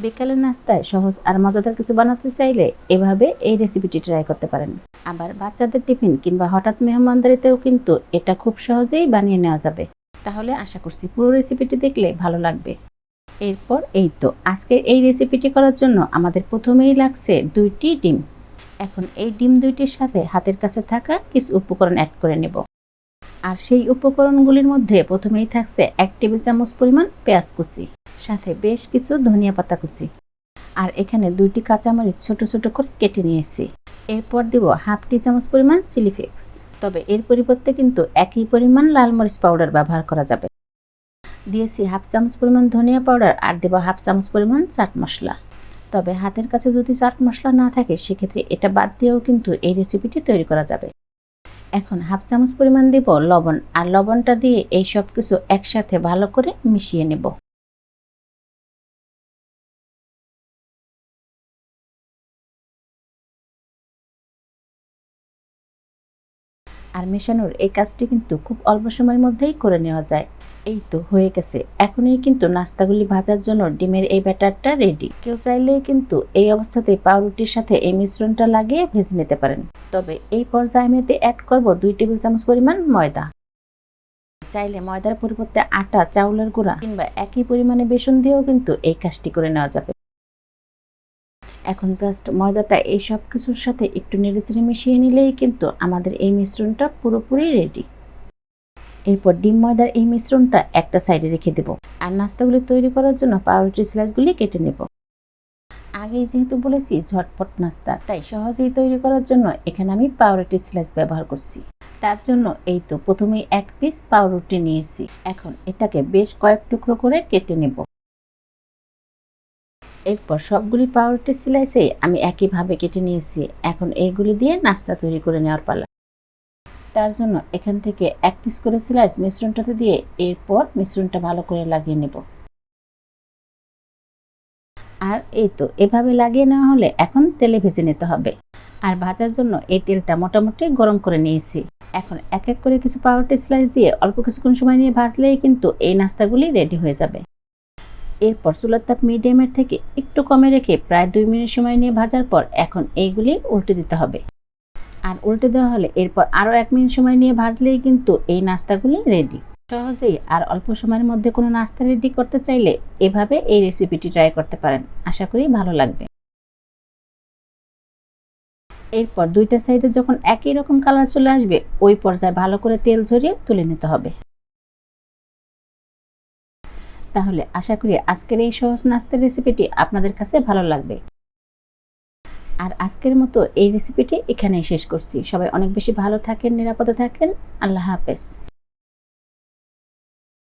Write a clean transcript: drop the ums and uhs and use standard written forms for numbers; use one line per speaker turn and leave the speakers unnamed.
বিকালের নাস্তায় সহজ আর মজাদার কিছু বানাতে চাইলে এভাবে এই রেসিপিটি ট্রাই করতে পারেন। আবার বাচ্চাদের টিফিন কিংবা হঠাৎ মেহমানদারিতেও কিন্তু এটা খুব সহজেই বানিয়ে নেওয়া যাবে। তাহলে আশা করছি পুরো রেসিপিটি দেখলে ভালো লাগবে। এরপর এই তো আজকের এই রেসিপিটি করার জন্য আমাদের প্রথমেই লাগছে 2টি ডিম। এখন এই ডিম 2টির সাথে হাতের কাছে থাকা কিছু উপকরণ অ্যাড করে নেব। আর সেই উপকরণগুলির মধ্যে প্রথমেই থাকছে 1 টেবিল চামচ পরিমাণ পেঁয়াজ কুচি, সাথে বেশ কিছু ধনিয়া পাতা কুচি, আর এখানে 2টি কাঁচামরিচ ছোট ছোট করে কেটে নিয়েছি। এরপর দেব হাফ টি চামচ পরিমাণ চিলি ফ্লেক্স, তবে এর পরিবর্তে কিন্তু একই পরিমাণ লাল মরিচ পাউডার ব্যবহার করা যাবে। দিয়েছি হাফ চামচ পরিমাণ ধনিয়া পাউডার আর দেব হাফ চামচ পরিমাণ চাট মশলা। তবে হাতের কাছে যদি চাট মশলা না থাকে সেক্ষেত্রে এটা বাদ দিয়েও কিন্তু এই রেসিপিটি তৈরি করা যাবে। এখন হাফ চামচ পরিমাণ দেব লবণ, আর লবণটা দিয়ে এই সব কিছু একসাথে ভালো করে মিশিয়ে নেব। আর মেশানোর এই কাজটি কিন্তু খুব অল্প সময়ের মধ্যেই করে নেওয়া যায়। এই তো হয়ে গেছে। এখনই কিন্তু নাস্তাগুলি ভাজার জন্য ডিমের এই ব্যাটারটা রেডি। কেউ চাইলেই কিন্তু এই অবস্থাতে পাউরুটির সাথে এই মিশ্রণটা লাগিয়ে ভেজে নিতে পারেন। তবে এই পর্যায়ে আমি এতে অ্যাড করব 2 টেবিল চামচ পরিমাণ ময়দা। চাইলে ময়দার পরিবর্তে আটা, চাউলের গুঁড়া কিংবা একই পরিমাণে বেসন দিয়েও কিন্তু এই কাজটি করে নেওয়া যাবে। এখন জাস্ট ময়দাটা এই সব কিছুর সাথে একটু নেড়েচেড়ে মিশিয়ে নিলেই কিন্তু আমাদের এই মিশ্রণটা পুরোপুরি রেডি। এরপর ডিম ময়দার এই মিশ্রণটা একটা সাইডে রেখে দেব, আর নাস্তাগুলি তৈরি করার জন্য পাউরুটির স্লাইসগুলি কেটে নেব। আগেই যেহেতু বলেছি ঝটপট নাস্তা, তাই সহজেই তৈরি করার জন্য এখানে আমি পাউরুটির স্লাইস ব্যবহার করছি। তার জন্য এই তো প্রথমেই 1 পিস পাউরুটি নিয়েছি। এখন এটাকে বেশ কয়েক টুকরো করে কেটে নেব। এরপর সবগুলি পাউরুটির স্লাইসে আমি একইভাবে কেটে নিয়েছি। এখন এইগুলি দিয়ে নাস্তা তৈরি করে নেওয়ার পালা। তার জন্য এখান থেকে 1 পিস করে স্লাইস মিশ্রণটাতে দিয়ে এরপর মিশ্রণটা ভালো করে লাগিয়ে নেব। আর এই তো এভাবে লাগিয়ে নেওয়া হলে এখন তেলে ভেজে নিতে হবে। আর ভাজার জন্য এই তেলটা মোটামুটি গরম করে নিয়েছি। এখন এক এক করে কিছু পাউরুটি স্লাইস দিয়ে অল্প কিছুক্ষণ সময় নিয়ে ভাজলেই কিন্তু এই নাস্তাগুলি রেডি হয়ে যাবে। এরপর চুলার তাপ মিডিয়ামের থেকে একটু কমে রেখে প্রায় 2 মিনিট সময় নিয়ে ভাজার পর এখন এইগুলি উল্টে দিতে হবে। আর উল্টে দেওয়া হলে এরপর আরও 1 মিনিট সময় নিয়ে ভাজলেই কিন্তু এই নাস্তাগুলি রেডি। সহজেই আর অল্প সময়ের মধ্যে কোনো নাস্তা রেডি করতে চাইলে এভাবে এই রেসিপিটি ট্রাই করতে পারেন। আশা করি ভালো লাগবে। এরপর 2টা সাইডে যখন একই রকম কালার চলে আসবে ওই পর্যায়ে ভালো করে তেল ঝরিয়ে তুলে নিতে হবে। তাহলে আশা করি আজকের এই সহজ নাস্তার রেসিপিটি আপনাদের কাছে ভালো লাগবে। আর আজকের মতো এই রেসিপিটি এখানেই শেষ করছি। সবাই অনেক বেশি ভালো থাকেন, নিরাপদে থাকেন। আল্লাহ হাফেজ।